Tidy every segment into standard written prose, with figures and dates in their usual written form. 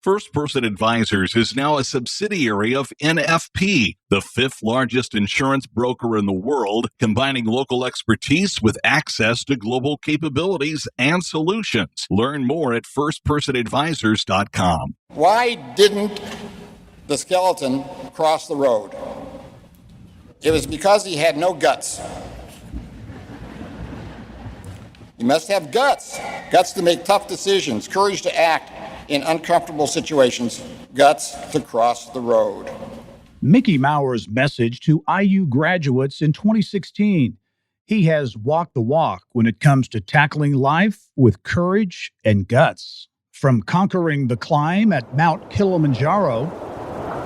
First Person Advisors is now a subsidiary of NFP, the fifth largest insurance broker in the world, combining local expertise with access to global capabilities and solutions. Learn more at firstpersonadvisors.com. Why didn't the skeleton cross the road? It was because he had no guts. You must have guts to make tough decisions, courage to act in uncomfortable situations, guts to cross the road. Mickey Maurer's message to IU graduates in 2016. He has walked the walk when it comes to tackling life with courage and guts. From conquering the climb at Mount Kilimanjaro,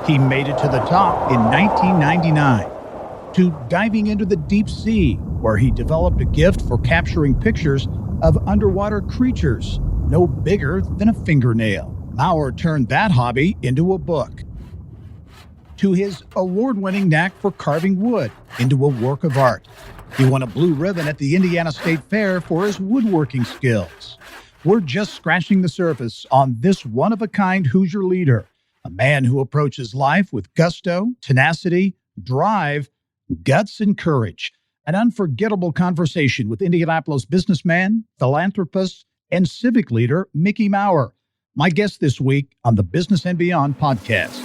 he made it to the top in 1999, to diving into the deep sea, where he developed a gift for capturing pictures of underwater creatures no bigger than a fingernail. Maurer turned that hobby into a book, to his award-winning knack for carving wood into a work of art. He won a blue ribbon at the Indiana State Fair for his woodworking skills. We're just scratching the surface on this one-of-a-kind Hoosier leader, a man who approaches life with gusto, tenacity, drive, guts, and courage. An unforgettable conversation with Indianapolis businessman, philanthropist, and civic leader Mickey Maurer, my guest this week on the Business and Beyond podcast.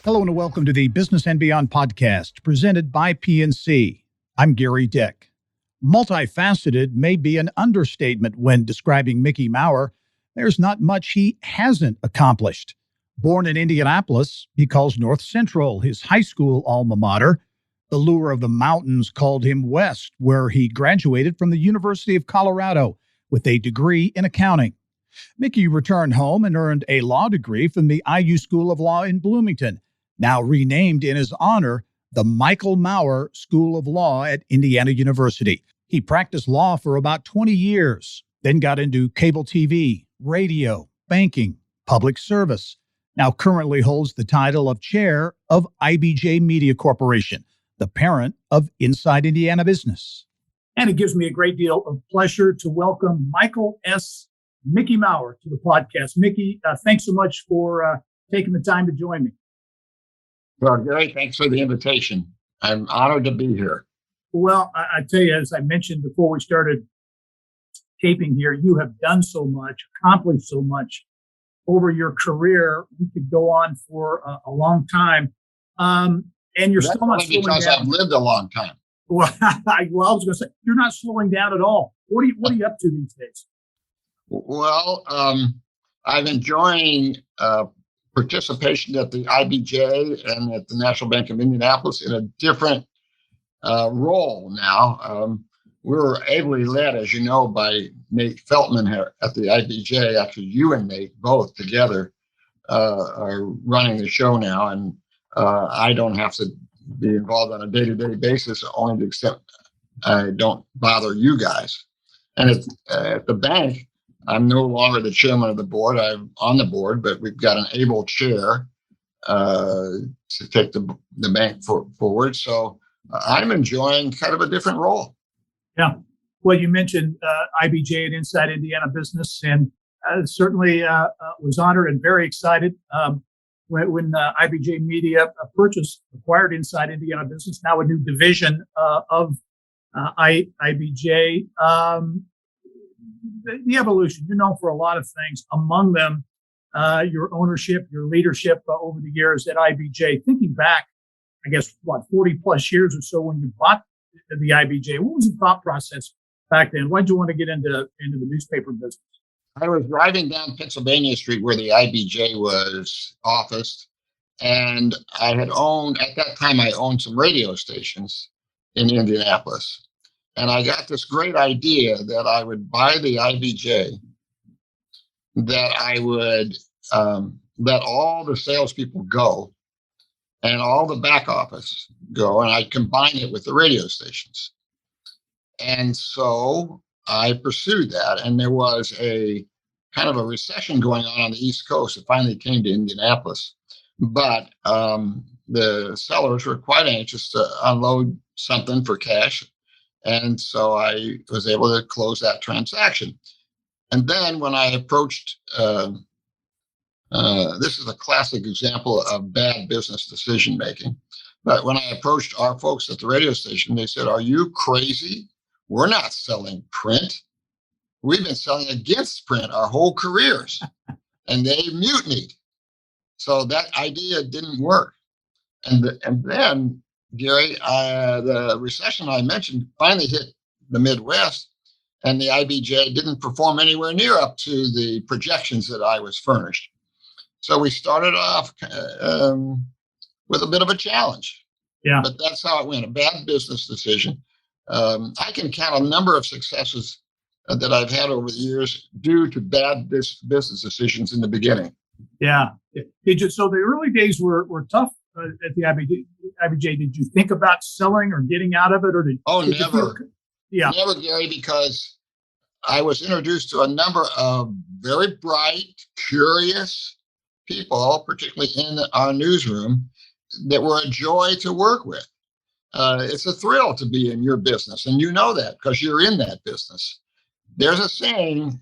Hello and welcome to the Business and Beyond podcast presented by PNC. I'm Gary Dick. Multifaceted may be an understatement when describing Mickey Maurer. There's not much he hasn't accomplished. Born in Indianapolis, he calls North Central his high school alma mater. The lure of the mountains called him west, where he graduated from the University of Colorado with a degree in accounting. Mickey returned home and earned a law degree from the IU School of Law in Bloomington, now renamed in his honor, the Michael Maurer School of Law at Indiana University. He practiced law for about 20 years, then got into cable TV, radio, banking, public service. Now currently holds the title of chair of IBJ Media Corporation, the parent of Inside Indiana Business. And it gives me a great deal of pleasure to welcome Michael S. Mickey Maurer to the podcast. Mickey, thanks so much for taking the time to join me. Well, Gary, thanks for the invitation. I'm honored to be here. Well, I tell you, as I mentioned before we started taping here, you have done so much, accomplished so much over your career. We could go on for a long time. And you're That's still not slowing down. because I've lived a long time. Well, I was going to say, you're not slowing down at all. What are you up to these days? Well, I'm enjoying participation at the IBJ and at the National Bank of Indianapolis in a different role now. We were ably led, as you know, by Nate Feltman here at the IBJ. Actually, you and Nate both together are running the show now, and I don't have to be involved on a day-to-day basis, only to accept I don't bother you guys. And at the bank, I'm no longer the chairman of the board. I'm on the board, but we've got an able chair to take the bank forward. So I'm enjoying kind of a different role. Yeah. Well, you mentioned IBJ and Inside Indiana Business, and certainly was honored and very excited when IBJ Media acquired Inside Indiana Business, now a new division of IBJ. The evolution, you're known for a lot of things, among them your ownership, your leadership over the years at IBJ. Thinking back, I guess, 40 plus years or so when you bought the IBJ, what was the thought process back then? Why did you want to get into the newspaper business? I was driving down Pennsylvania Street where the IBJ was officed, and I owned some radio stations in Indianapolis. And I got this great idea that I would buy the IBJ, that I would let all the salespeople go and all the back office go, and I'd combine it with the radio stations. And so I pursued that, and there was a kind of a recession going on the East Coast. It finally came to Indianapolis. But the sellers were quite anxious to unload something for cash. And so I was able to close that transaction. And then when I approached, this is a classic example of bad business decision making. But when I approached our folks at the radio station, they said, "Are you crazy? We're not selling print. We've been selling against print our whole careers." And they mutinied. So that idea didn't work. And then, Gary, the recession I mentioned finally hit the Midwest, and the IBJ didn't perform anywhere near up to the projections that I was furnished. So we started off with a bit of a challenge. Yeah. But that's how it went, a bad business decision. I can count a number of successes that I've had over the years due to bad business decisions in the beginning. Yeah. So the early days were tough at the IBJ. Did you think about selling or getting out of it? Or did never. Never, Gary, because I was introduced to a number of very bright, curious people, particularly in our newsroom, that were a joy to work with. It's a thrill to be in your business, and you know that because you're in that business. There's a saying,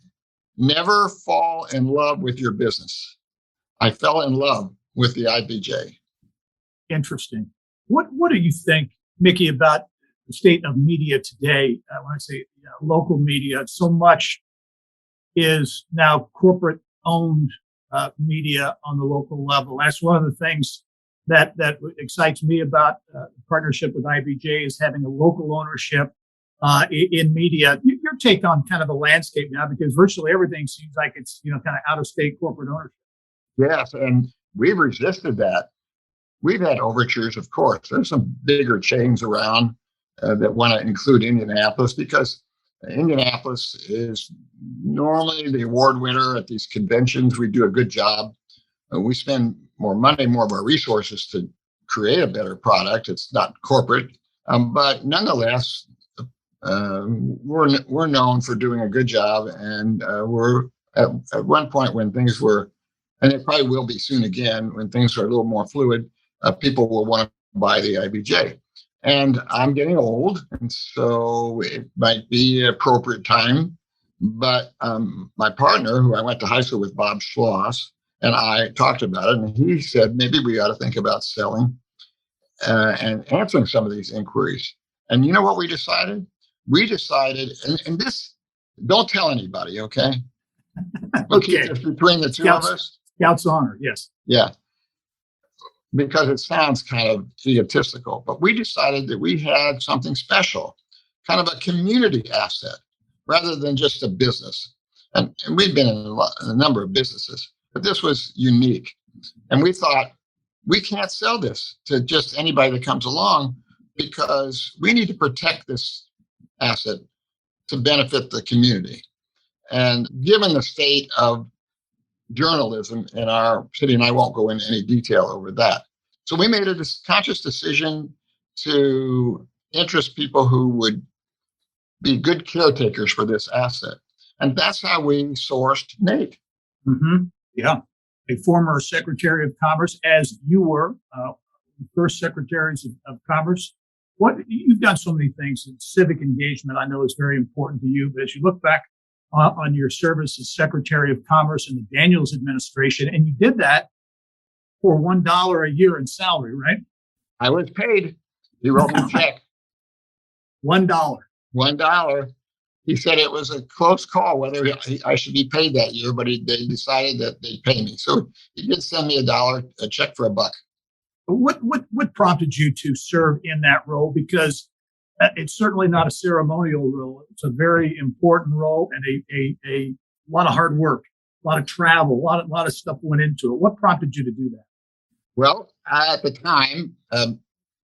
never fall in love with your business. I fell in love with the IBJ. Interesting. What do you think, Mickey, about the state of media today? When I say local media, so much is now corporate-owned media on the local level. That's one of the things that excites me about the partnership with IBJ is having a local ownership in media. Your take on kind of the landscape now, because virtually everything seems like it's kind of out-of-state corporate ownership. Yes, and we've resisted that. We've had overtures, of course. There's some bigger chains around that want to include Indianapolis because Indianapolis is normally the award winner at these conventions. We do a good job. We spend more money, more of our resources to create a better product. It's not corporate, but nonetheless, we're known for doing a good job. And we're at one point when things were, and it probably will be soon again, when things are a little more fluid, people will want to buy the IBJ. And I'm getting old, and so it might be an appropriate time. But my partner, who I went to high school with, Bob Schloss, and I talked about it, and he said, maybe we ought to think about selling and answering some of these inquiries. And you know what we decided? We decided, and this, don't tell anybody, okay? We'll keep this between the two of us. Scout's honor, yes. Yeah. Because it sounds kind of egotistical, but we decided that we had something special, kind of a community asset, rather than just a business. And we've been in a number of businesses, but this was unique. And we thought, we can't sell this to just anybody that comes along because we need to protect this asset to benefit the community. And given the state of journalism in our city, and I won't go into any detail over that. So we made a conscious decision to interest people who would be good caretakers for this asset. And that's how we sourced Nate. Mm-hmm. Yeah. A former Secretary of Commerce, as you were, first Secretaries of Commerce. You've done so many things, and civic engagement I know is very important to you. But as you look back on your service as Secretary of Commerce in the Daniels administration, and you did that for $1 a year in salary, right? I was paid. He wrote me a check. $1. $1. He said it was a close call whether I should be paid that year, but they decided that they'd pay me. So he did send me a check for $1. What prompted you to serve in that role? Because it's certainly not a ceremonial role. It's a very important role and a lot of hard work, a lot of travel, a lot of stuff went into it. What prompted you to do that? Well, at the time,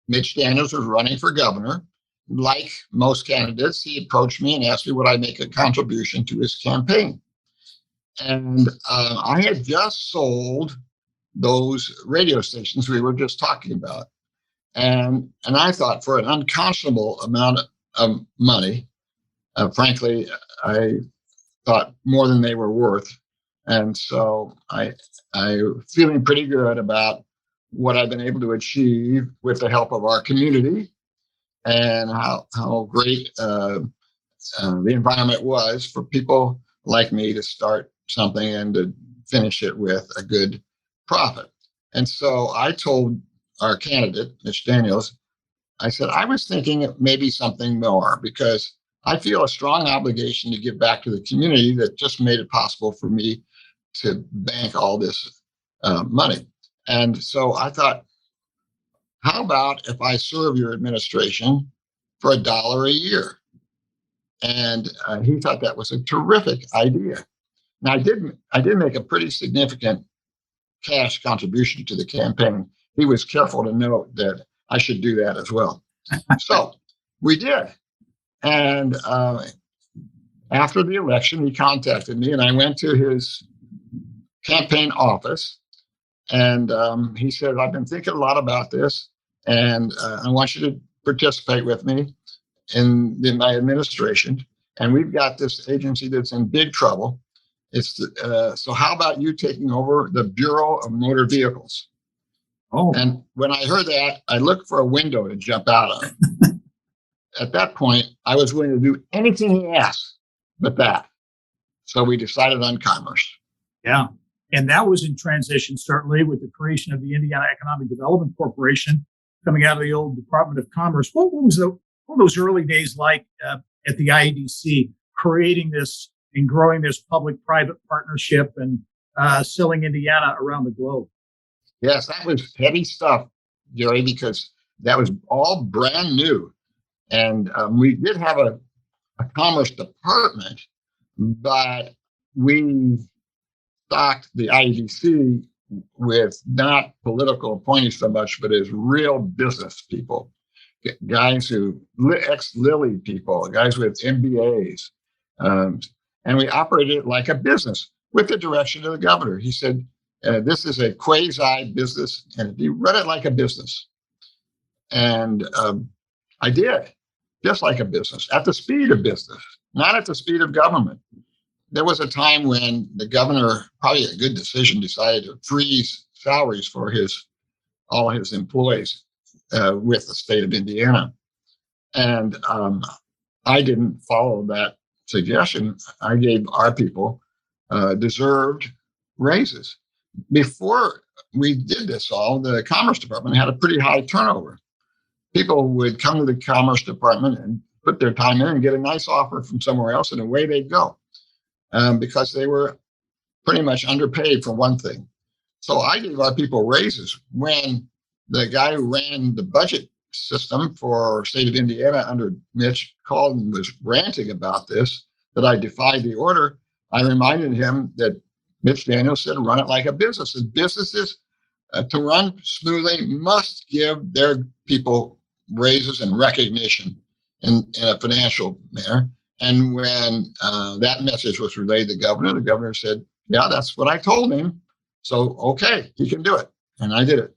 Mitch Daniels was running for governor. Like most candidates, he approached me and asked me would I make a contribution to his campaign. And I had just sold those radio stations we were just talking about. And I thought for an unconscionable amount of money, frankly, I thought more than they were worth, And so I feeling pretty good about what I've been able to achieve with the help of our community, and how great the environment was for people like me to start something and to finish it with a good profit. And so I told our candidate, Mitch Daniels, I said, I was thinking of maybe something more, because I feel a strong obligation to give back to the community that just made it possible for me to bank all this money. And so I thought, how about if I serve your administration for $1 a year? And he thought that was a terrific idea. Now I did make a pretty significant cash contribution to the campaign. He was careful to note that I should do that as well. So we did. And after the election, he contacted me, and I went to his campaign office, and he said, I've been thinking a lot about this, and I want you to participate with me in my administration. And we've got this agency that's in big trouble. So how about you taking over the Bureau of Motor Vehicles? Oh, And when I heard that, I looked for a window to jump out of. At that point, I was willing to do anything he asked but that. So we decided on commerce. yeah. And that was in transition, certainly, with the creation of the Indiana Economic Development Corporation coming out of the old Department of Commerce. What were those early days like at the IEDC, creating this and growing this public-private partnership and selling Indiana around the globe? Yes, that was heavy stuff, Gary, because that was all brand new. And we did have a commerce department, but we stocked the IEDC with not political appointees so much, but as real business people, guys who ex-Lilly people, guys with MBAs. And we operated it like a business with the direction of the governor. He said, this is a quasi business, and you run it like a business. And I did, just like a business, at the speed of business, not at the speed of government. There was a time when the governor, probably a good decision, decided to freeze salaries for all his employees with the state of Indiana. And I didn't follow that suggestion. I gave our people deserved raises. Before we did this all, the Commerce Department had a pretty high turnover. People would come to the Commerce Department and put their time in and get a nice offer from somewhere else, and away they'd go, because they were pretty much underpaid for one thing. So I gave our people raises. When the guy who ran the budget system for state of Indiana under Mitch called and was ranting about this, that I defied the order, I reminded him that Mitch Daniels said, run it like a business. And businesses, to run smoothly, must give their people raises and recognition in a financial manner. And when that message was relayed to the governor said, yeah, that's what I told him. So, okay, he can do it. And I did it.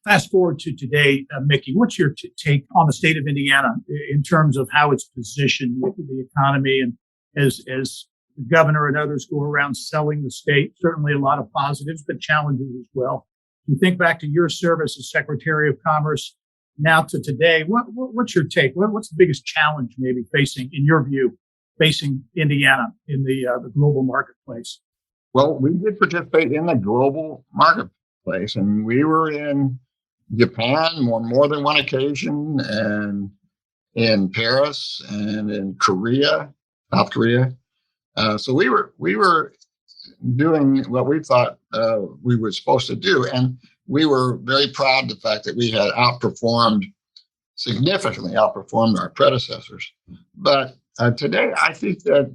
Fast forward to today, Mickey, what's your take on the state of Indiana in terms of how it's positioned with the economy, and as the governor and others go around selling the state? Certainly a lot of positives, but challenges as well. You think back to your service as Secretary of Commerce now to today, what's your take? What's the biggest challenge maybe facing, in your view, facing Indiana in the global marketplace? Well, we did participate in the global marketplace, and we were in Japan on more than one occasion, and in Paris and in Korea, South Korea. So we were doing what we thought we were supposed to do. And we were very proud of the fact that we had significantly outperformed our predecessors. But today, I think that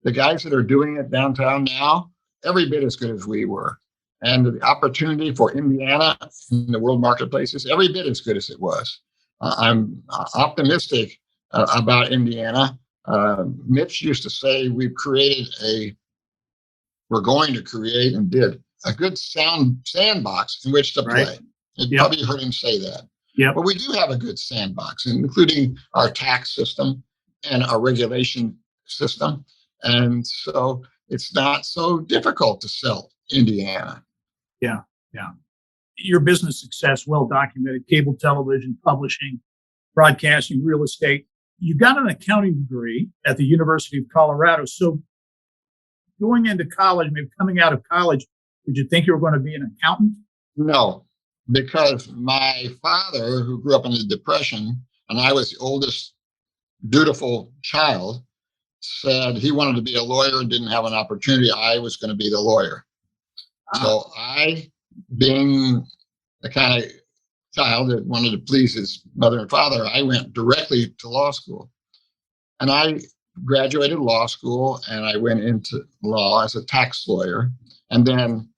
the guys that are doing it downtown now, every bit as good as we were. And the opportunity for Indiana in the world marketplace is every bit as good as it was. I'm optimistic about Indiana. Mitch used to say we're going to create, and did, a good sandbox in which to play. Right. You probably heard him say that. Yeah. But we do have a good sandbox, including our tax system and our regulation system. And so it's not so difficult to sell Indiana. Yeah, yeah. Your business success, well documented, cable television, publishing, broadcasting, real estate. You got an accounting degree at the University of Colorado. So going into college, maybe coming out of college, did you think you were going to be an accountant? No, because my father, who grew up in the Depression, and I was the oldest dutiful child, said he wanted to be a lawyer and didn't have an opportunity. I was going to be the lawyer. So I, being the kind of child that wanted to please his mother and father, I went directly to law school. And I graduated law school and I went into law as a tax lawyer. And then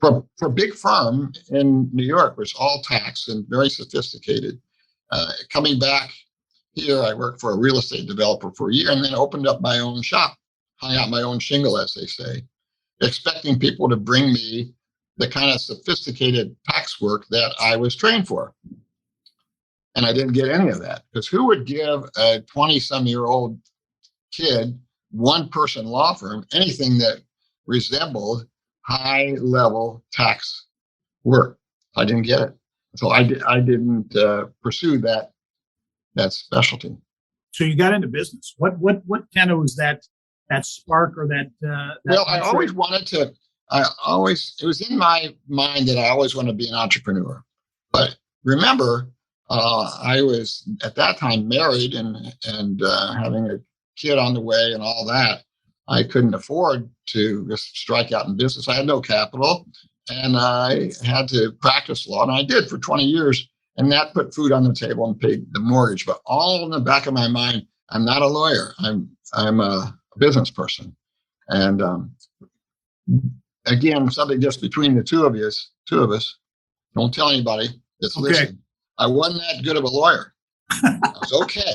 for a big firm in New York, which was all tax and very sophisticated, coming back here, I worked for a real estate developer for a year and then opened up my own shop, hung out my own shingle, as they say, expecting people to bring me the kind of sophisticated tax work that I was trained for. And I didn't get any of that, because who would give a 20-some-year-old kid, one-person law firm, anything that resembled high-level tax work? I didn't get it. So I didn't pursue that specialty. So you got into business. What kind of was that spark or that? Well, I always wanted to. It was in my mind that I always wanted to be an entrepreneur. But remember, I was at that time married and having a kid on the way and all that. I couldn't afford to just strike out in business. I had no capital, and I had to practice law, and I did for 20 years. And that put food on the table and paid the mortgage. But all in the back of my mind, I'm not a lawyer. I'm a business person. And again, something just between the two of us. Don't tell anybody that's listening. I wasn't that good of a lawyer. I was okay,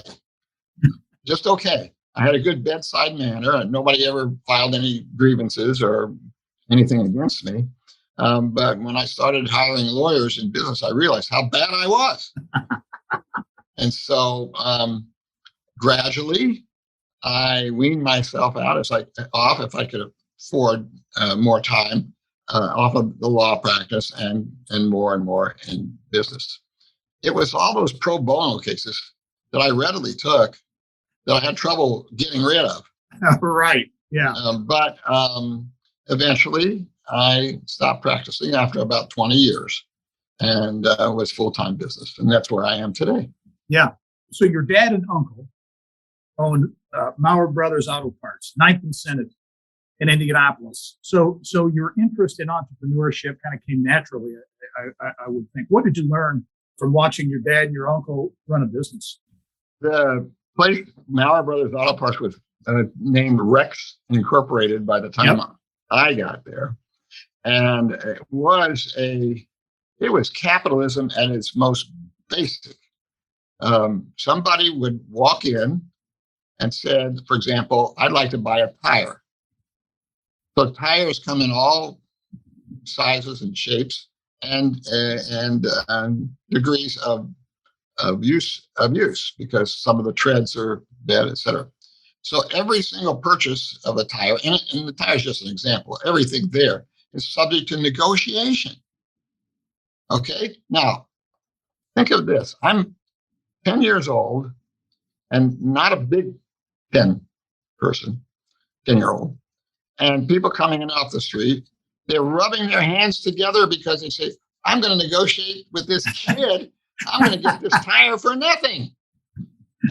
just okay. I had a good bedside manner, and nobody ever filed any grievances or anything against me. But when I started hiring lawyers in business, I realized how bad I was. And so gradually, I weaned myself out off if I could afford more time off of the law practice and more in business. It was all those pro bono cases that I readily took that I had trouble getting rid of. Right. Yeah. But eventually, I stopped practicing after about 20 years and was full-time business. And that's where I am today. Yeah. So your dad and uncle owned Maurer Brothers Auto Parts, 9th and Senate in Indianapolis. So your interest in entrepreneurship kind of came naturally, I would think. What did you learn from watching your dad and your uncle run a business? The place, Maurer Brothers Auto Parts, was named Rex Incorporated by the time I got there. And it was capitalism at its most basic. Somebody would walk in and said, for example, I'd like to buy a tire. So tires come in all sizes and shapes and degrees of use because some of the treads are bad, etc. So every single purchase of a tire, and the tire is just an example, everything there is subject to negotiation. Okay, now think of this. I'm 10 years old and not a big 10-year-old. And people coming in off the street, they're rubbing their hands together because they say, I'm going to negotiate with this kid. I'm going to get this tire for nothing.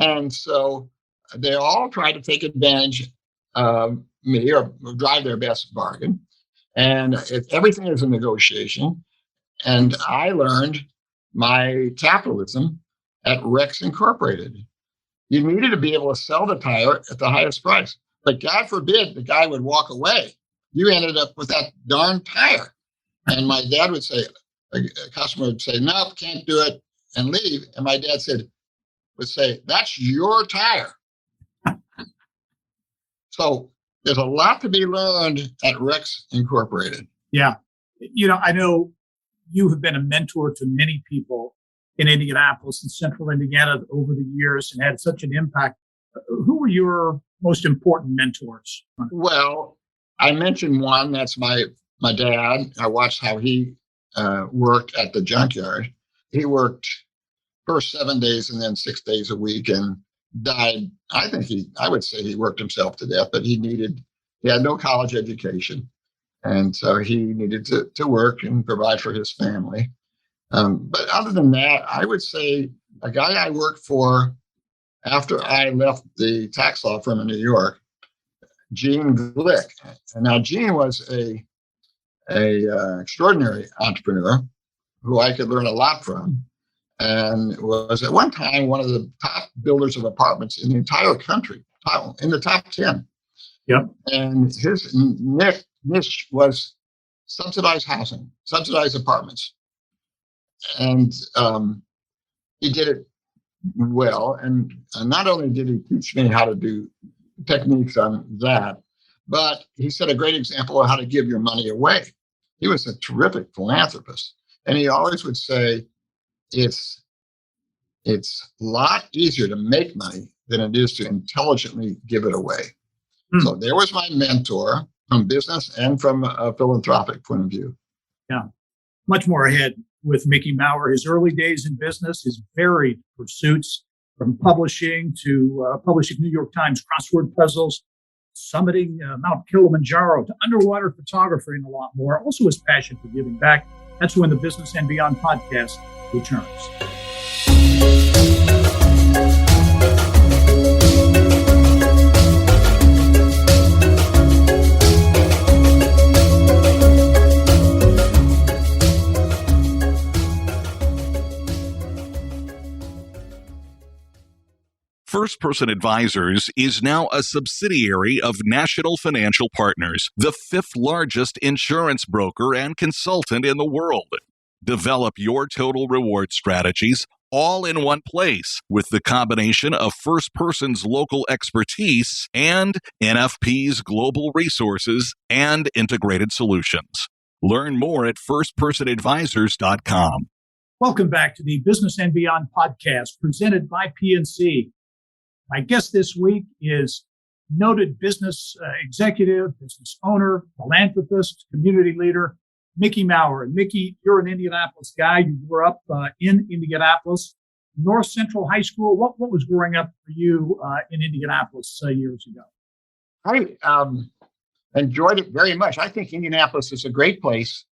And so they all try to take advantage of me or drive their best bargain. And everything is a negotiation. And I learned my capitalism at Rex Incorporated. You needed to be able to sell the tire at the highest price. But God forbid the guy would walk away. You ended up with that darn tire. And my dad would say, a customer would say, no, can't do it, and leave. And my dad would say, that's your tire. So there's a lot to be learned at Rex Incorporated. Yeah. I know you have been a mentor to many people in Indianapolis and central Indiana over the years and had such an impact. Who were your most important mentors? Well, I mentioned one. That's my dad. I watched how he worked at the junkyard. He worked first 7 days and then 6 days a week, and died. I would say he worked himself to death, but he had no college education. And so he needed to work and provide for his family. But other than that, I would say a guy I worked for after I left the tax law firm in New York, Gene Glick. And now Gene was a extraordinary entrepreneur who I could learn a lot from, and was at one time one of the top builders of apartments in the entire country, in the top 10. Yep. And his niche was subsidized housing, subsidized apartments. And he did it well. And not only did he teach me how to do techniques on that, but he set a great example of how to give your money away. He was a terrific philanthropist. And he always would say, it's a lot easier to make money than it is to intelligently give it away. So there was my mentor from business and from a philanthropic point of view. Yeah, much more ahead with Mickey Maurer. His early days in business, his varied pursuits, from publishing to publishing New York Times crossword puzzles, summiting Mount Kilimanjaro, to underwater photography, and a lot more. Also his passion for giving back. That's when the Business and Beyond podcast returns. First Person Advisors is now a subsidiary of National Financial Partners, the fifth largest insurance broker and consultant in the world. Develop your total reward strategies all in one place with the combination of First Person's local expertise and NFP's global resources and integrated solutions. Learn more at firstpersonadvisors.com. Welcome back to the Business and Beyond podcast presented by PNC. My guest this week is noted business executive, business owner, philanthropist, community leader, Mickey Maurer. And Mickey, you're an Indianapolis guy. You grew up in Indianapolis, North Central High School. What was growing up for you in Indianapolis years ago? I enjoyed it very much. I think Indianapolis is a great place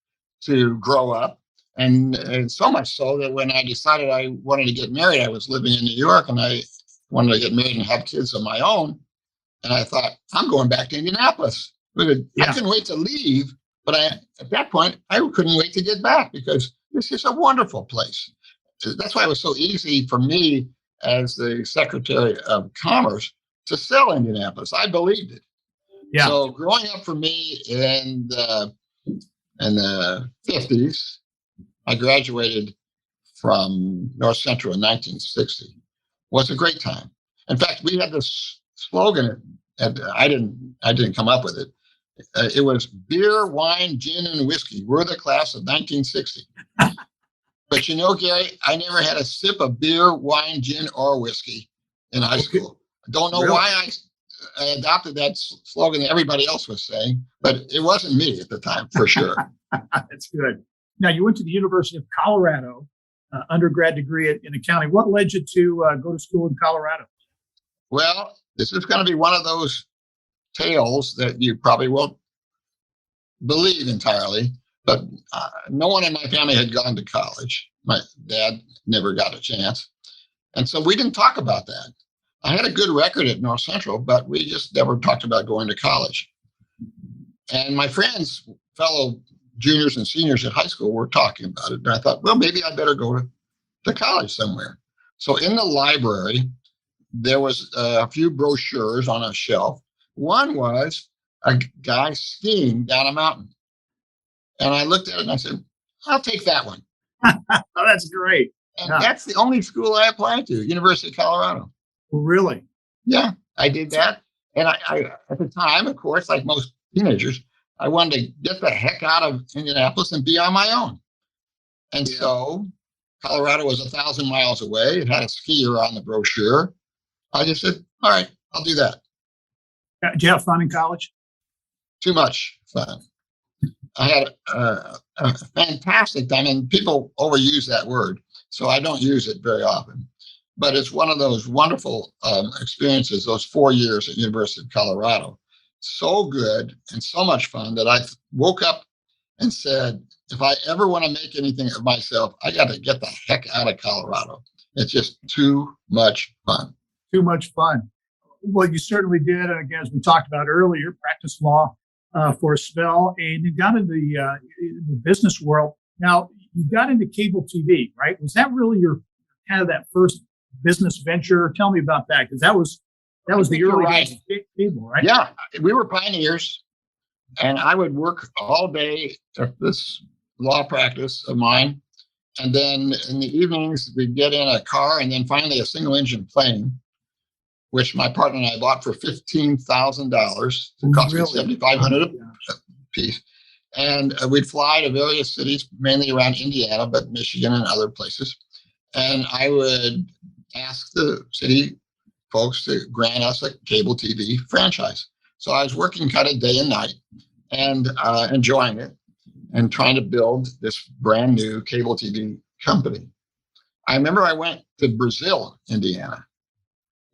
to grow up. And so much so that when I decided I wanted to get married, I was living in New York and I wanted to get married and have kids of my own. And I thought, I'm going back to Indianapolis. I couldn't wait to leave. But at that point, I couldn't wait to get back because this is a wonderful place. That's why it was so easy for me as the Secretary of Commerce to sell Indianapolis. I believed it. Yeah. So growing up for me in the 50s, I graduated from North Central in 1960. Was a great time. In fact, we had this slogan, and I didn't come up with it. It was beer, wine, gin, and whiskey. We're the class of 1960. But you know, Gary, I never had a sip of beer, wine, gin, or whiskey in high school. I don't know why I adopted that slogan that everybody else was saying, but it wasn't me at the time, for sure. That's good. Now, you went to the University of Colorado, undergrad degree in accounting. What led you to go to school in Colorado? Well, this is going to be one of those tales that you probably won't believe entirely, but no one in my family had gone to college. My dad never got a chance. And so we didn't talk about that. I had a good record at North Central, but we just never talked about going to college. And my friends, fellow juniors and seniors at high school, were talking about it. And I thought, well, maybe I better go to college somewhere. So in the library, there was a few brochures on a shelf. One was a guy skiing down a mountain. And I looked at it and I said, I'll take that one. Oh, that's great. And that's the only school I applied to, University of Colorado. Really? Yeah, I did that. And I at the time, of course, like most teenagers, I wanted to get the heck out of Indianapolis and be on my own. And so Colorado was 1,000 miles away. It had a skier on the brochure. I just said, all right, I'll do that. Did you have fun in college? Too much fun. I had a fantastic time, and people overuse that word, so I don't use it very often. But it's one of those wonderful experiences, those 4 years at University of Colorado. So good and so much fun that I woke up and said, if I ever want to make anything of myself, I got to get the heck out of Colorado. It's just too much fun. Too much fun. Well, you certainly did. Again, as we talked about earlier, practice law for a spell, and you got into the business world. Now, you got into cable TV, right? Was that really your kind of that first business venture? Tell me about that, because that was the early days of cable, right? Yeah, we were pioneers, and I would work all day at this law practice of mine, and then in the evenings we'd get in a car, and then finally a single-engine plane, which my partner and I bought for $15,000. It cost me $7,500 a piece. And we'd fly to various cities, mainly around Indiana, but Michigan and other places. And I would ask the city folks to grant us a cable TV franchise. So I was working kind of day and night and enjoying it and trying to build this brand new cable TV company. I remember I went to Brazil, Indiana.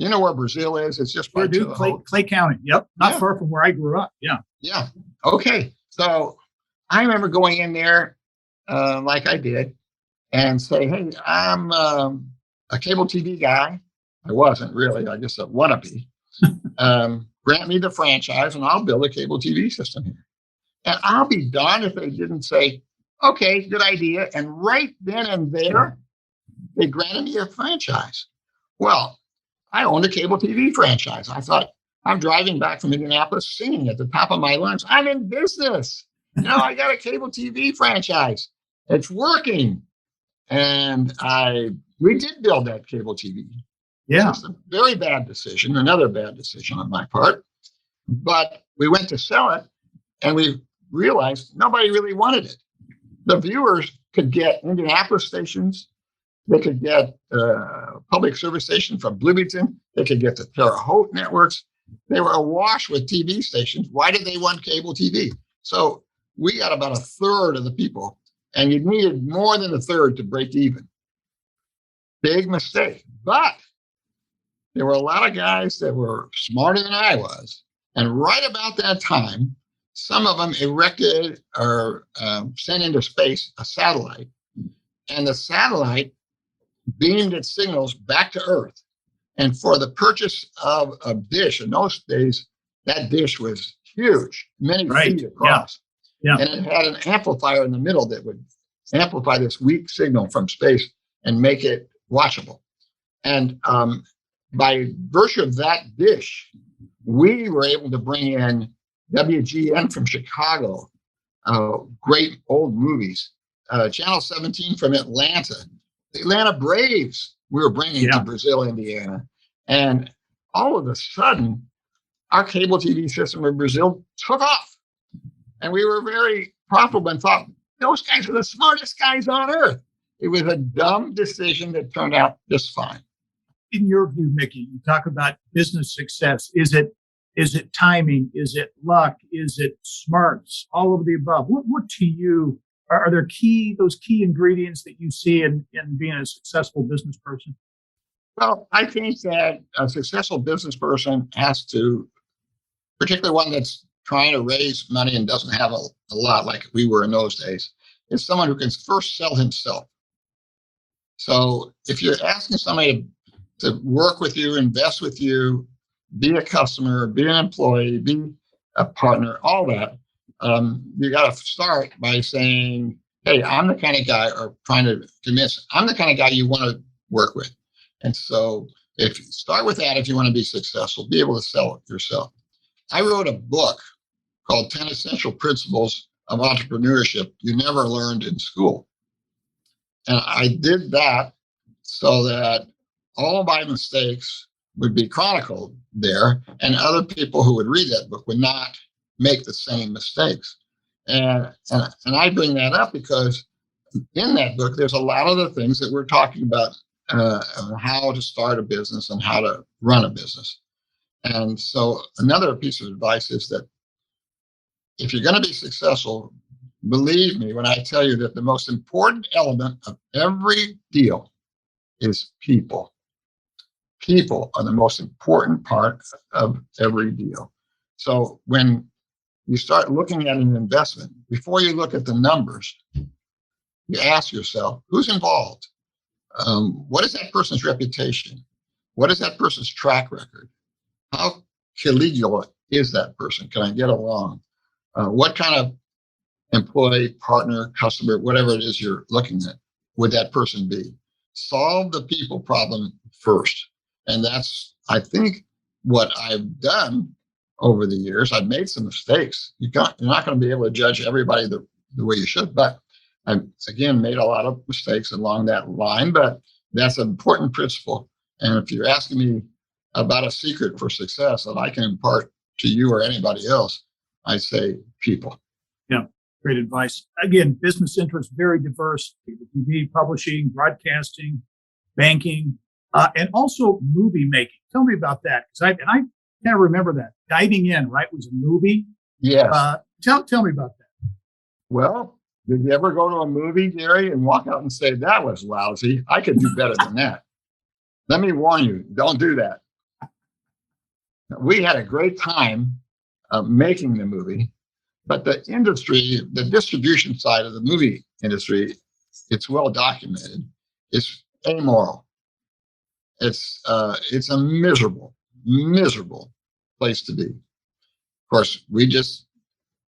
You know where Brazil is? It's just by Clay County. Yep. Not far from where I grew up. Yeah. Yeah. Okay. So I remember going in there like I did and say, hey, I'm a cable TV guy. I wasn't really. I just a wannabe. Grant me the franchise and I'll build a cable TV system here. And I'll be darned if they didn't say, okay, good idea. And right then and there, they granted me a franchise. Well, I owned a cable TV franchise. I thought, I'm driving back from Indianapolis singing at the top of my lungs. I'm in business. I got a cable TV franchise. It's working. And we did build that cable TV. Yeah. It's a very bad decision, another bad decision on my part. But we went to sell it and we realized nobody really wanted it. The viewers could get Indianapolis stations. They could get public service stations from Bloomington. They could get the Terre Haute networks. They were awash with TV stations. Why did they want cable TV? So we got about a third of the people, and you needed more than a third to break even. Big mistake. But there were a lot of guys that were smarter than I was. And right about that time, some of them erected or sent into space a satellite. And the satellite beamed its signals back to Earth. And for the purchase of a dish, in those days, that dish was huge, many feet across. Yeah. And it had an amplifier in the middle that would amplify this weak signal from space and make it watchable. And by virtue of that dish, we were able to bring in WGN from Chicago, great old movies, Channel 17 from Atlanta, the Atlanta Braves we were bringing to Brazil, Indiana. And all of a sudden, our cable TV system in Brazil took off. And we were very profitable and thought, those guys are the smartest guys on earth. It was a dumb decision that turned out just fine. In your view, Mickey, you talk about business success. Is it timing? Is it luck? Is it smarts? All of the above. What to you are there those key ingredients that you see in being a successful business person? Well, I think that a successful business person has to, particularly one that's trying to raise money and doesn't have a lot like we were in those days, is someone who can first sell himself. So if you're asking somebody to work with you, invest with you, be a customer, be an employee, be a partner, all that, you got to start by saying, hey, I'm the kind of guy, or trying to convince, I'm the kind of guy you want to work with. And so if you start with that, if you want to be successful, be able to sell it yourself. I wrote a book called 10 Essential Principles of Entrepreneurship You Never Learned in School. And I did that so that all my mistakes would be chronicled there, and other people who would read that book would not make the same mistakes. And I bring that up because in that book, there's a lot of the things that we're talking about, how to start a business and how to run a business. And so another piece of advice is that if you're going to be successful, believe me when I tell you that the most important element of every deal is people. People are the most important part of every deal. So when you start looking at an investment, before you look at the numbers, you ask yourself, who's involved? What is that person's reputation? What is that person's track record? How collegial is that person? Can I get along? What kind of employee, partner, customer, whatever it is you're looking at, would that person be? Solve the people problem first. And that's, I think, what I've done over the years. I've made some mistakes. You're not going to be able to judge everybody the way you should, but I've, again, made a lot of mistakes along that line, but that's an important principle. And if you're asking me about a secret for success that I can impart to you or anybody else, I say people. Yeah, great advice. Again, business interests, very diverse. TV, publishing, broadcasting, banking, and also movie making. Tell me about that, because I can't remember that. Diving In, right, was a movie? Yes. Tell me about that. Well, did you ever go to a movie, Gary, and walk out and say, that was lousy? I could do better than that. Let me warn you, don't do that. We had a great time making the movie, but the industry, the distribution side of the movie industry, it's well documented. It's amoral. It's a miserable place to be. Of course, we just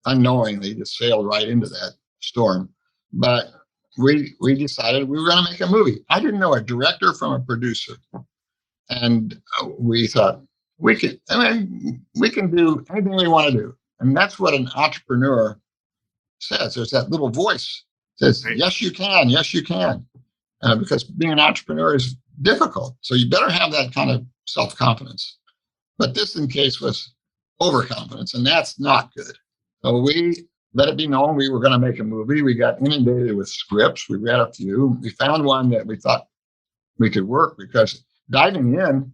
unknowingly just sailed right into that storm. But we decided we were going to make a movie. I didn't know a director from a producer, and we thought we can do anything we want to do, and that's what an entrepreneur says. There's that little voice that says, "Yes, you can. Yes, you can," because being an entrepreneur is difficult. So you better have that kind of self-confidence. But this, in case, was overconfidence, and that's not good. So we let it be known we were going to make a movie. We got inundated with scripts. We read a few. We found one that we thought we could work, because Diving In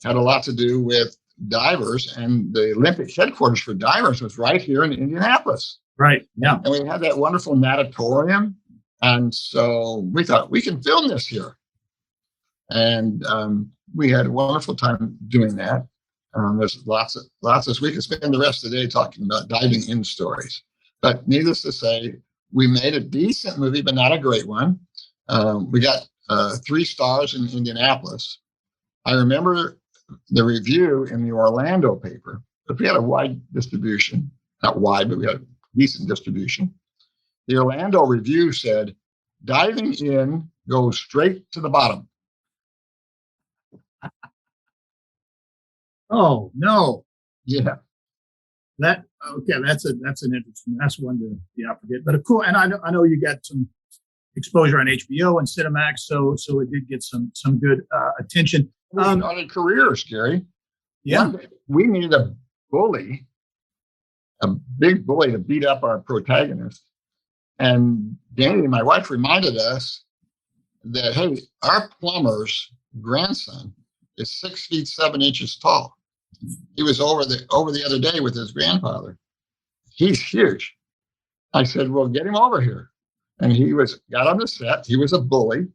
had a lot to do with divers, and the Olympic headquarters for divers was right here in Indianapolis. Right. Yeah. And we had that wonderful natatorium. And so we thought we can film this here. And we had a wonderful time doing that. There's lots of, we could spend the rest of the day talking about diving in stories. But needless to say, we made a decent movie, but not a great one. We got 3 stars in Indianapolis. I remember the review in the Orlando paper, but we had a wide distribution, not wide, but we had a decent distribution. The Orlando review said, "Diving In goes straight to the bottom." Oh, no. Yeah. That's an interesting, that's one to forget. But of course, and I know you got some exposure on HBO and Cinemax, so it did get some good attention. On a career, Gary. Yeah. We needed a big bully to beat up our protagonist. And Danny, my wife, reminded us that, hey, our plumber's grandson is 6 feet 7 inches tall. He was over the other day with his grandfather. He's huge. I said, well, get him over here. And he got on the set. He was a bully.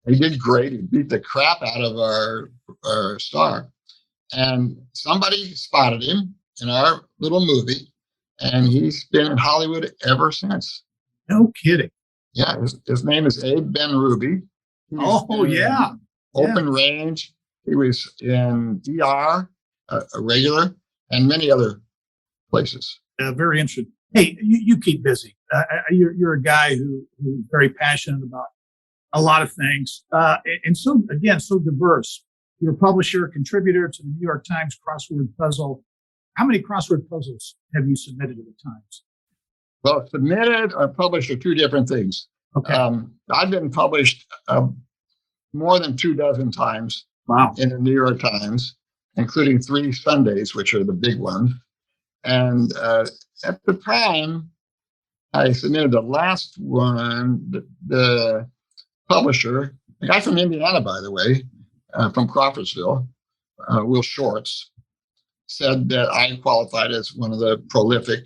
He did great. He beat the crap out of our star. And somebody spotted him in our little movie, and he's been in Hollywood ever since. No kidding. Yeah, his name is Abe Ben Ruby. Open Range. He was in ER, a regular, and many other places. Very interesting. Hey, you keep busy. You're a guy who's very passionate about a lot of things, and so diverse. You're a publisher, contributor to the New York Times crossword puzzle. How many crossword puzzles have you submitted to the Times? Well, submitted or published are 2 different things. Okay. I've been published more than 24 times. Wow. In the New York Times, including 3 Sundays, which are the big ones. And at the time, I submitted the last one. The publisher, a guy from Indiana, by the way, from Crawfordsville, Will Shorts, said that I qualified as one of the prolific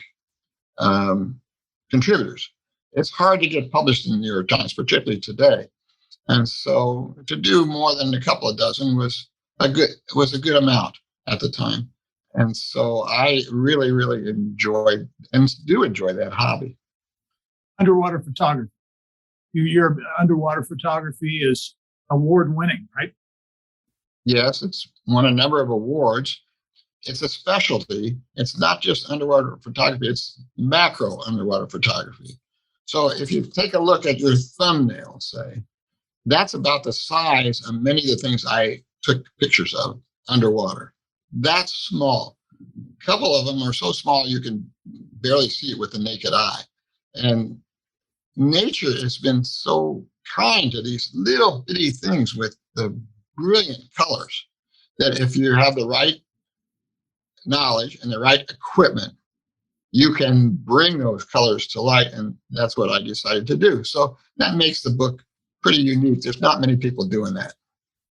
contributors. It's hard to get published in the New York Times, particularly today. And so to do more than a couple of dozen was a good amount at the time. And so I really, really enjoyed and do enjoy that hobby. Underwater photography. Your underwater photography is award-winning, right? Yes, it's won a number of awards. It's a specialty. It's not just underwater photography, it's macro underwater photography. So if you take a look at your thumbnail, say, that's about the size of many of the things I took pictures of underwater. That's small. A couple of them are so small you can barely see it with the naked eye. And nature has been so kind to these little bitty things with the brilliant colors that if you have the right knowledge and the right equipment, you can bring those colors to light. And that's what I decided to do. So that makes the book pretty unique. There's not many people doing that.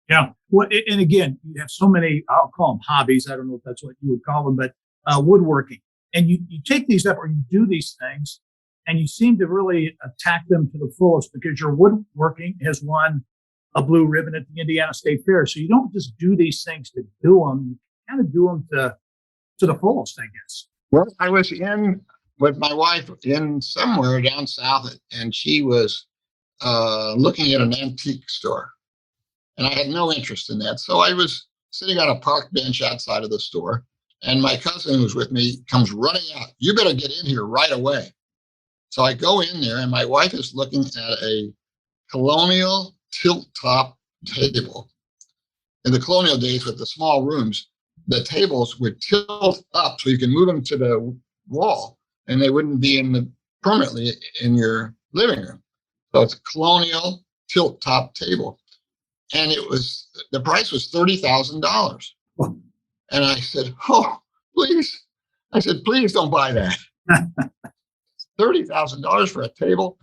Yeah. Well, and again, you have so many, I'll call them hobbies. I don't know if that's what you would call them, but woodworking. And you take these up or you do these things and you seem to really attack them to the fullest because your woodworking has won a blue ribbon at the Indiana State Fair. So you don't just do these things to do them. You kind of do them to the fullest, I guess. Well, I was in with my wife in somewhere down south, and she was looking at an antique store. And I had no interest in that. So I was sitting on a park bench outside of the store. And my cousin who's with me comes running out. You better get in here right away. So I go in there, and my wife is looking at a colonial tilt-top table. In the colonial days with the small rooms, the tables would tilt up so you can move them to the wall, and they wouldn't be permanently in your living room. So it's a colonial tilt-top table. And the price was $30,000. And I said, oh, please. I said, please don't buy that. $30,000 for a table.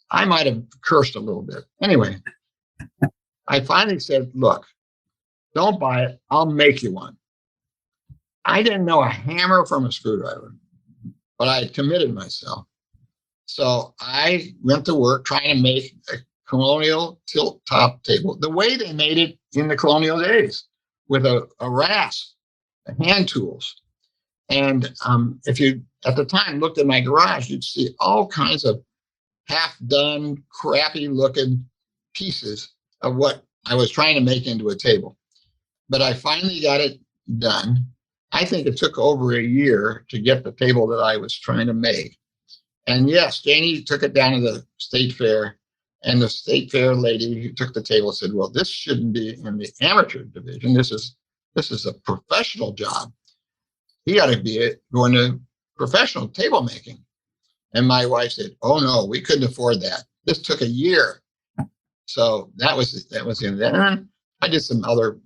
I might have cursed a little bit. Anyway, I finally said, look, don't buy it. I'll make you one. I didn't know a hammer from a screwdriver, but I had committed myself. So I went to work trying to make a colonial tilt-top table the way they made it in the colonial days, with a rasp, hand tools. And if you, at the time, looked at my garage, you'd see all kinds of half-done, crappy-looking pieces of what I was trying to make into a table. But I finally got it done. I think it took over a year to get the table that I was trying to make. And yes, Janie took it down to the state fair, and the state fair lady who took the table said, well, this shouldn't be in the amateur division. This is a professional job. He ought to be going to professional table making. And my wife said, oh no, we couldn't afford that. This took a year. So that was the end of that. And I did some other,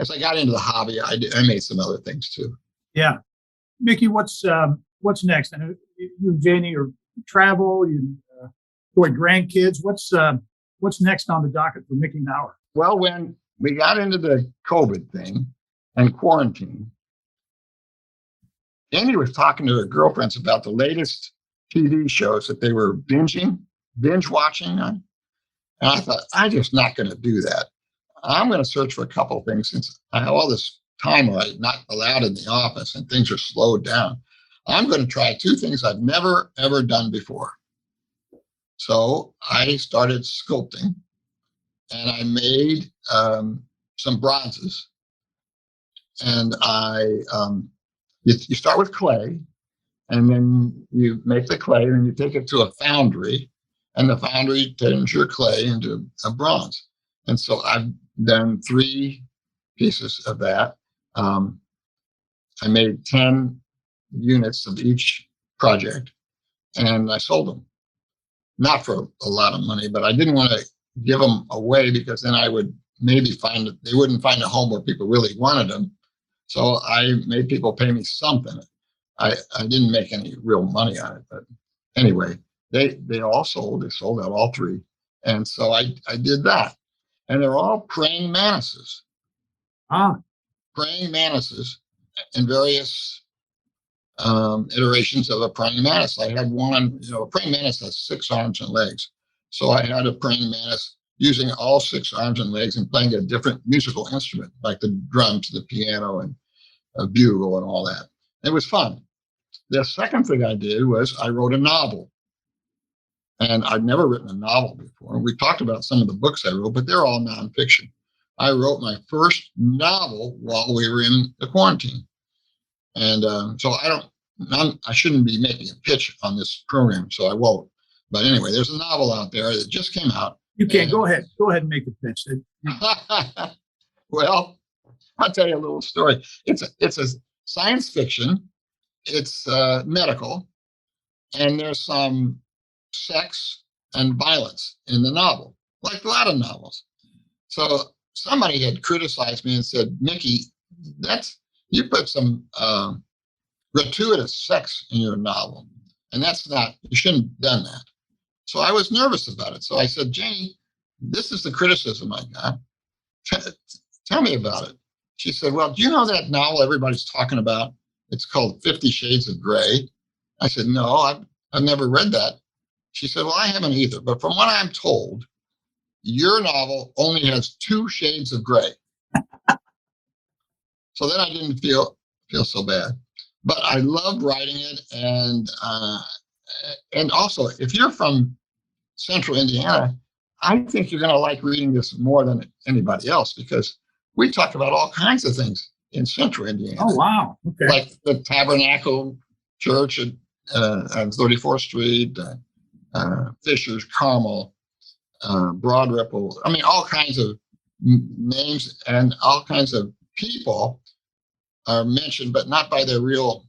as I got into the hobby, I made some other things too. Yeah. Mickey, what's next? I know you and Janie are travel, you enjoy grandkids. What's next on the docket for Mickey Maurer? Well, when we got into the COVID thing and quarantine, Janie was talking to her girlfriends about the latest TV shows that they were binge watching on. And I thought, I'm just not going to do that. I'm going to search for a couple of things since I have all this time where I'm not allowed in the office and things are slowed down. I'm going to try two things I've never, ever done before. So I started sculpting, and I made some bronzes. And you start with clay, and then you make the clay, and you take it to a foundry, and the foundry turns your clay into a bronze. And so I've done 3 pieces of that. I made 10 units of each project, and I sold them. Not for a lot of money, but I didn't want to give them away because then I would maybe they wouldn't find a home where people really wanted them. So I made people pay me something. I didn't make any real money on it, but anyway, they all sold. They sold out all 3. And so I did that. And they're all praying mantises. Ah. Praying mantises. in various iterations of a praying mantis. I had one, a praying mantis has 6 arms and legs. So I had a praying mantis using all 6 arms and legs and playing a different musical instrument, like the drums, the piano, and a bugle and all that. It was fun. The second thing I did was I wrote a novel. And I'd never written a novel before. We talked about some of the books I wrote, but they're all nonfiction. I wrote my first novel while we were in the quarantine. And so I shouldn't be making a pitch on this program, so I won't. But anyway, there's a novel out there that just came out. You can. Go ahead and make a pitch. Well, I'll tell you a little story. It's a science fiction. It's medical. And there's some sex and violence in the novel, like a lot of novels. So somebody had criticized me and said, Mickey, you put some gratuitous sex in your novel, and you shouldn't have done that. So I was nervous about it. So I said, Janie, this is the criticism I got. Tell me about it. She said, well, do you know that novel everybody's talking about? It's called 50 Shades of Grey. I said, no, I've never read that. She said, well, I haven't either. But from what I'm told, your novel only has 2 shades of gray. So then I didn't feel so bad. But I loved writing it. And also, if you're from Central Indiana, I think you're going to like reading this more than anybody else, because we talk about all kinds of things in Central Indiana. Oh, wow. Okay. Like the Tabernacle Church at 34th Street, Fishers, Carmel, Broad Ripple. I mean, all kinds of names and all kinds of people are mentioned, but not by their real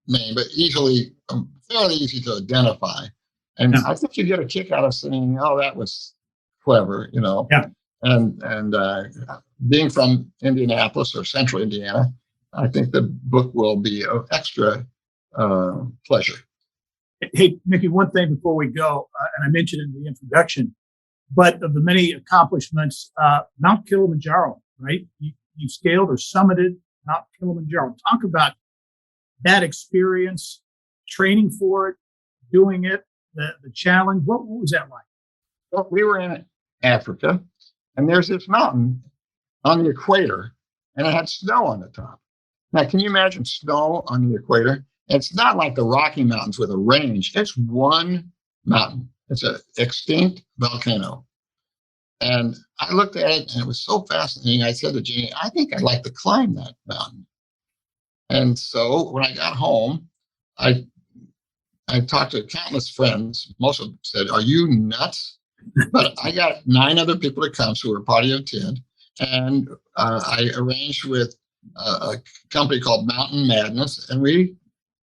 name, but fairly easy to identify. And I think you get a kick out of saying, oh, that was clever, Yeah. And being from Indianapolis or Central Indiana, I think the book will be of extra pleasure. Hey, Mickey, one thing before we go, and I mentioned in the introduction, but of the many accomplishments, Mount Kilimanjaro, right? You scaled or summited Mount Kilimanjaro. Talk about that experience, training for it, doing it, the challenge. What was that like? Well, we were in Africa, and there's this mountain on the equator, and it had snow on the top. Now, can you imagine snow on the equator? It's not like the Rocky Mountains with a range. It's one mountain. It's an extinct volcano. And I looked at it, and it was so fascinating. I said to Jeannie, I think I'd like to climb that mountain. And so when I got home, I talked to countless friends. Most of them said, are you nuts? But I got 9 other people to come, so we're a party of 10. And I arranged with a company called Mountain Madness, and we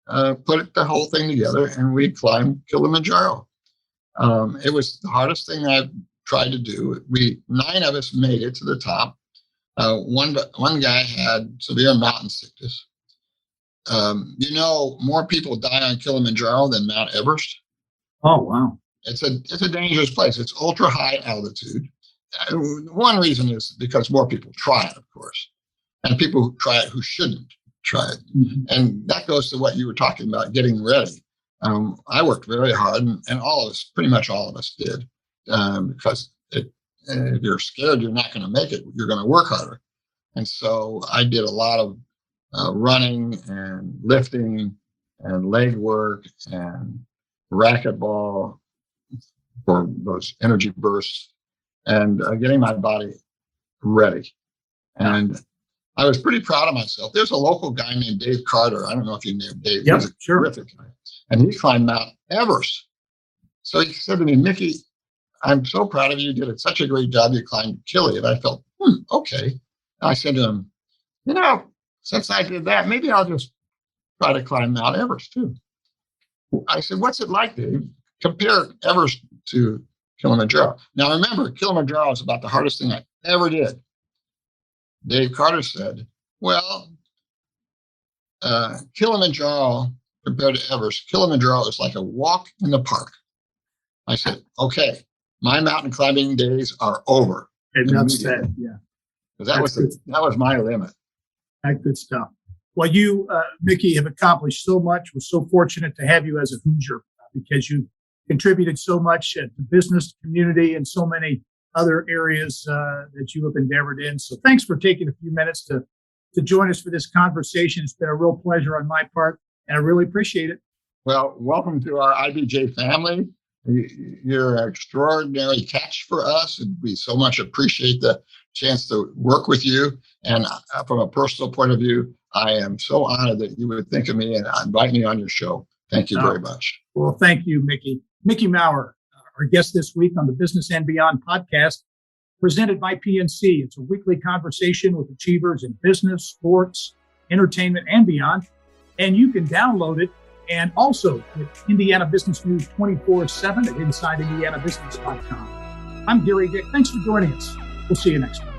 put the whole thing together, and we climbed Kilimanjaro. It was the hardest thing I've tried to do. 9 of us made it to the top. One guy had severe mountain sickness. More people die on Kilimanjaro than Mount Everest. Oh, wow. It's a dangerous place. It's ultra high altitude. One reason is because more people try it, of course, and people who try it who shouldn't try it. Mm-hmm. And that goes to what you were talking about, getting ready. I worked very hard, and pretty much all of us did, because if you're scared you're not going to make it, you're going to work harder. And so I did a lot of running and lifting and leg work and racquetball for those energy bursts, and getting my body ready. And I was pretty proud of myself. There's a local guy named Dave Carter. I don't know if you know Dave. Yep, He's a sure. terrific guy. And he climbed Mount Everest. So he said to me, Mickey, I'm so proud of you. You did such a great job. You climbed Kili. And I felt, okay. And I said to him, since I did that, maybe I'll just try to climb Mount Everest too. I said, what's it like, Dave? Compare Everest to Kilimanjaro. Now, remember, Kilimanjaro is about the hardest thing I ever did. Dave Carter said, well, Kilimanjaro compared to Everest, Kilimanjaro is like a walk in the park. I said, okay, my mountain climbing days are over. And that's that, yeah. That was my limit. That good stuff. Well, you, Mickey, have accomplished so much. We're so fortunate to have you as a Hoosier because you contributed so much to the business community and so many other areas that you have endeavored in. So thanks for taking a few minutes to join us for this conversation. It's been a real pleasure on my part, and I really appreciate it. Well, welcome to our IBJ family. You're an extraordinary catch for us, and we so much appreciate the chance to work with you. And from a personal point of view, I am so honored that you would think of me and invite me on your show. Thank you very much. Well, thank you, Mickey. Mickey Maurer, our guest this week on the Business and Beyond podcast, presented by PNC. It's a weekly conversation with achievers in business, sports, entertainment, and beyond. And you can download it and also get Indiana Business News 24/7 at InsideIndianaBusiness.com. I'm Gary Dick. Thanks for joining us. We'll see you next time.